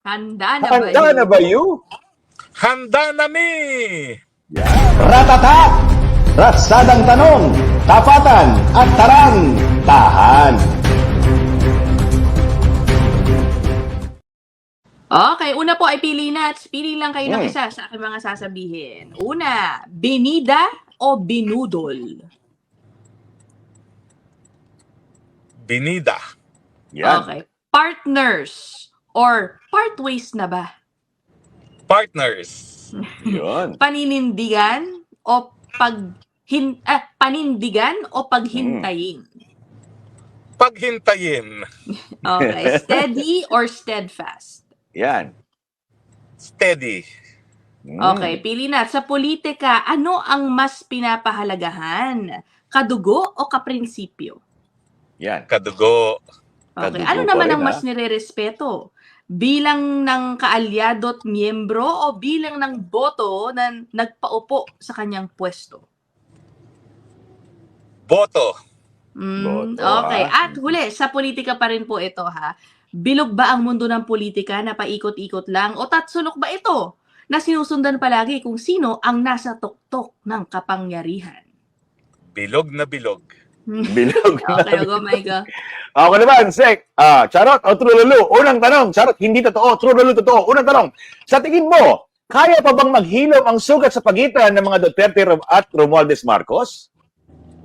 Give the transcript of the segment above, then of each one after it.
Handa na ba Handa yun? na ba you? Handa na ni! Ratata! Ratsadang tanong, tapatan at tarang, tahan. Okay, una po ay pili na. Pili lang kayo ng isa sa aking mga sasabihin. Una, binida o binudol? Binida. Yan. Okay. Partners or partways na ba? Partners. Yun. Paninindigan o panindigan o paghintayin? Paghintayin. Okay. Steady or steadfast? Yan. Steady. Okay, pili na. Sa politika, ano ang mas pinapahalagahan? Kadugo o kaprinsipyo? Yan. Kadugo. Okay. Kadugo Ano pa naman rin, ang mas nirerespeto? Bilang ng kaalyado at miyembro o bilang ng boto na nagpaupo sa kanyang pwesto? Boto. Boto, Okay. ah. At huli, sa politika pa rin po ito ha. Bilog ba ang mundo ng politika na paikot-ikot lang o tatsulok ba ito na sinusundan palagi kung sino ang nasa tuktok ng kapangyarihan? Bilog na bilog. Bilog na. Okay, go my God. Ako naman, Sek. Charot o trululu? Unang tanong. Charot, hindi totoo. Trululu, totoo. Unang tanong. Sa tingin mo, kaya pa bang maghilom ang sugat sa pagitan ng mga Duterte at Romualdez Marcos?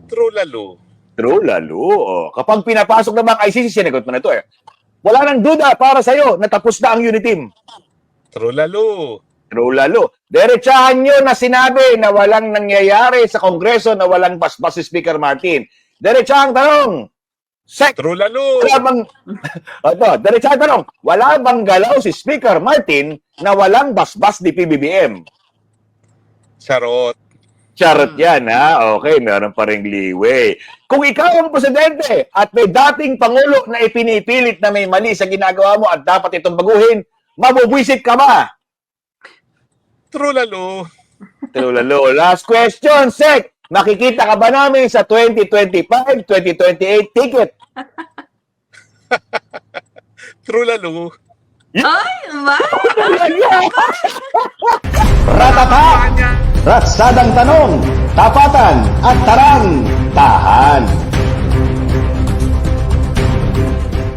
True lalo. Trulalo. Kapag pinapasok naman ang ICC, sinagot mo na ito eh. Wala nang duda para sa'yo na tapos na ang Uniteam. True lalo. Trulalo. Diretsahan nyo na sinabi na walang nangyayari sa Kongreso na walang basbas si Speaker Martin. Diretsahang tanong. Sek, True lalo. wala bang... diretsahang tanong. Wala bang galaw si Speaker Martin na walang basbas ni PBBM? Charot. Charot yan, ha? Okay, meron pa ring leeway. Kung ikaw ang presidente at may dating pangulo na ipinipilit na may mali sa ginagawa mo at dapat itong baguhin, mabubwisit ka ba? True lalo. Trulalo. Last question, Sek. Makikita ka ba namin sa 2025, 2028 ticket? True lalo. Ay, ba? Ratata! Ratsadang tanong, tapatan at tarang, tahan.